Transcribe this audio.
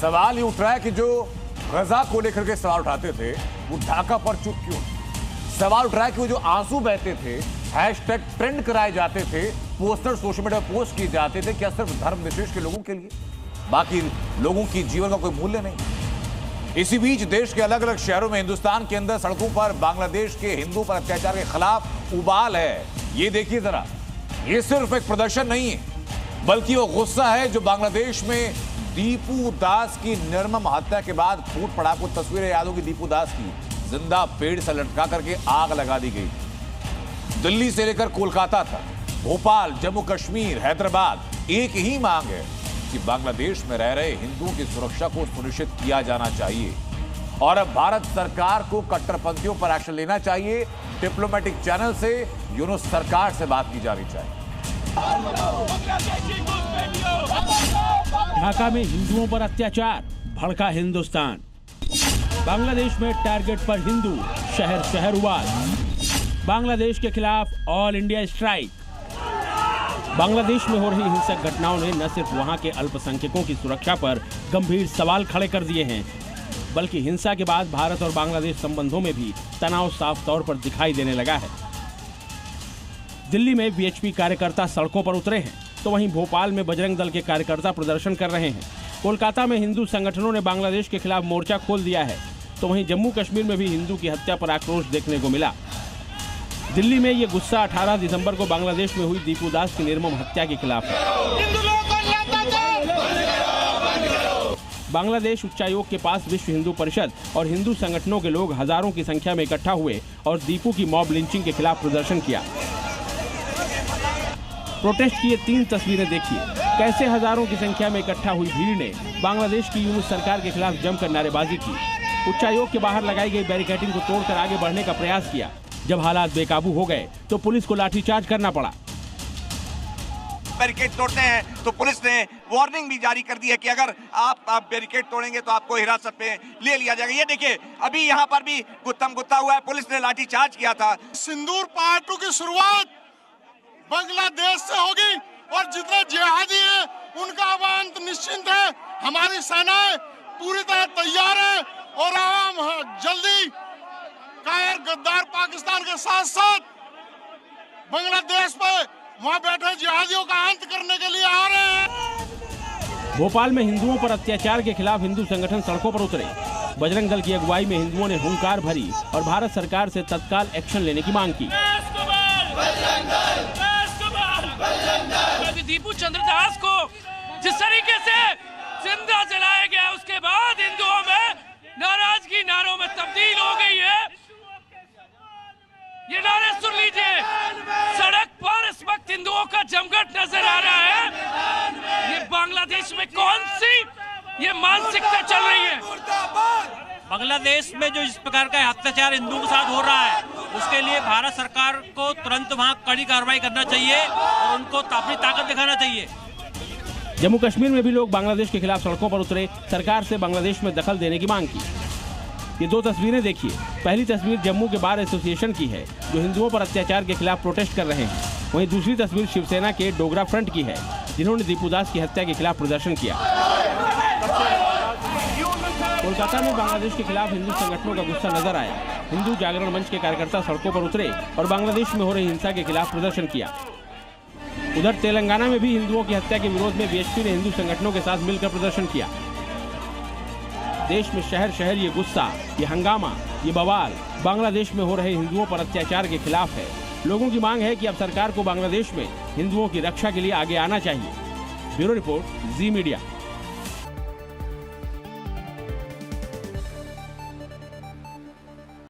सवाल ये उठ रहा है कि जो गजा को लेकर के सवाल उठाते थे वो ढाका पर चुप क्यों? सवाल उठ रहा है कि वो जो आंसू बहते थे, हैशटैग ट्रेंड कराए जाते थे, पोस्टर सोशल मीडिया पर पोस्ट किए जाते थे, क्या सिर्फ धर्मनिरपेक्ष के लोगों के लिए? बाकी लोगों की जीवन का कोई मूल्य नहीं। इसी बीच देश के अलग अलग शहरों में हिंदुस्तान के अंदर सड़कों पर बांग्लादेश के हिंदुओं पर अत्याचार के खिलाफ उबाल है। ये देखिए जरा, ये सिर्फ एक प्रदर्शन नहीं है बल्कि वो गुस्सा है जो बांग्लादेश में दीपू दास की निर्मम हत्या के बाद फूट पड़ा। को तस्वीरें याद होगी दीपू दास की, जिंदा पेड़ से लटका करके आग लगा दी गई। दिल्ली से लेकर कोलकाता तक, भोपाल, जम्मू कश्मीर, हैदराबाद, एक ही मांग है कि बांग्लादेश में रह रहे हिंदुओं की सुरक्षा को सुनिश्चित किया जाना चाहिए और अब भारत सरकार को कट्टरपंथियों पर एक्शन लेना चाहिए। डिप्लोमेटिक चैनल से यूनुस सरकार से बात की जानी चाहिए। ढाका में हिंदुओं पर अत्याचार, भड़का हिंदुस्तान। बांग्लादेश में टारगेट पर हिंदू, शहर शहर उबाल। बांग्लादेश के खिलाफ ऑल इंडिया स्ट्राइक। बांग्लादेश में हो रही हिंसक घटनाओं ने न सिर्फ वहां के अल्पसंख्यकों की सुरक्षा पर गंभीर सवाल खड़े कर दिए हैं, बल्कि हिंसा के बाद भारत और बांग्लादेश संबंधों में भी तनाव साफ तौर पर दिखाई देने लगा है। दिल्ली में बीएचपी कार्यकर्ता सड़कों पर उतरे हैं, तो वहीं भोपाल में बजरंग दल के कार्यकर्ता प्रदर्शन कर रहे हैं। कोलकाता में हिंदू संगठनों ने बांग्लादेश के खिलाफ मोर्चा खोल दिया है, तो वहीं जम्मू कश्मीर में भी हिंदू की हत्या पर आक्रोश देखने को मिला। दिल्ली में ये गुस्सा 18 दिसंबर को बांग्लादेश में हुई दीपू दास की निर्मम हत्या के खिलाफ है। बांग्लादेश उच्चायोग के पास विश्व हिंदू परिषद और हिंदू संगठनों के लोग हजारों की संख्या में इकट्ठा हुए और दीपू की मॉब लिंचिंग के खिलाफ प्रदर्शन किया। प्रोटेस्ट की ये 3 तस्वीरें देखिए। कैसे हजारों की संख्या में इकट्ठा हुई भीड़ ने बांग्लादेश की यूनुस सरकार के खिलाफ जमकर नारेबाजी की। उच्चायोग के बाहर लगाई गई बैरिकेडिंग को तोड़कर आगे बढ़ने का प्रयास किया। जब हालात बेकाबू हो गए तो पुलिस को लाठीचार्ज करना पड़ा। बैरिकेड तोड़ते हैं तो पुलिस ने वार्निंग भी जारी कर दी है कि अगर आप बैरिकेड तोड़ेंगे तो आपको हिरासत में ले लिया जाएगा। ये देखिए, अभी यहाँ पर भी गुत्थम गुत्था हुआ है, पुलिस ने लाठीचार्ज किया था। सिंदूर पहाड़ों की शुरुआत बांग्लादेश से होगी और जितने जिहादी हैं उनका अब अंत निश्चिंत है। हमारी सेनाएं पूरी तरह तैयार है और हम जल्दी कायर गद्दार पाकिस्तान के साथ साथ बांग्लादेश पे वहां बैठे जिहादियों का अंत करने के लिए आ रहे हैं। भोपाल में हिंदुओं पर अत्याचार के खिलाफ हिंदू संगठन सड़कों पर उतरे। बजरंग दल की अगुवाई में हिंदुओं ने हुंकार भरी और भारत सरकार से तत्काल एक्शन लेने की मांग की। दीपू चंद्र दास को जिस तरीके से जिंदा जलाया गया, उसके बाद हिंदुओं में नाराजगी नारों में तब्दील हो गई है। ये नारे सुन लीजिए, सड़क पर इस वक्त हिंदुओं का जमघट नजर आ रहा है। ये बांग्लादेश में कौन सी ये मानसिकता चल रही है? बांग्लादेश में जो इस प्रकार का अत्याचार हिंदुओं के साथ हो रहा है, उसके लिए भारत सरकार को तुरंत वहां कड़ी कार्रवाई करना चाहिए और उनको अपनी ताकत दिखाना चाहिए। जम्मू कश्मीर में भी लोग बांग्लादेश के खिलाफ सड़कों पर उतरे, सरकार से बांग्लादेश में दखल देने की मांग की। ये 2 तस्वीरें देखिए। पहली तस्वीर जम्मू के बार एसोसिएशन की है जो हिंदुओं पर अत्याचार के खिलाफ प्रोटेस्ट कर रहे हैं। वहीं दूसरी तस्वीर शिवसेना के डोगरा फ्रंट की है जिन्होंने दीपू दास की हत्या के खिलाफ प्रदर्शन किया। कोलकाता में बांग्लादेश के खिलाफ हिंदू संगठनों का गुस्सा नजर आया। हिंदू जागरण मंच के कार्यकर्ता सड़कों पर उतरे और बांग्लादेश में हो रही हिंसा के खिलाफ प्रदर्शन किया। उधर तेलंगाना में भी हिंदुओं की हत्या के विरोध में बीएचपी ने हिंदू संगठनों के साथ मिलकर प्रदर्शन किया। देश में शहर शहर ये गुस्सा, ये हंगामा, ये बवाल बांग्लादेश में हो रहे हिंदुओं पर अत्याचार के खिलाफ है। लोगों की मांग है कि अब सरकार को बांग्लादेश में हिंदुओं की रक्षा के लिए आगे आना चाहिए। ब्यूरो रिपोर्ट, जी मीडिया।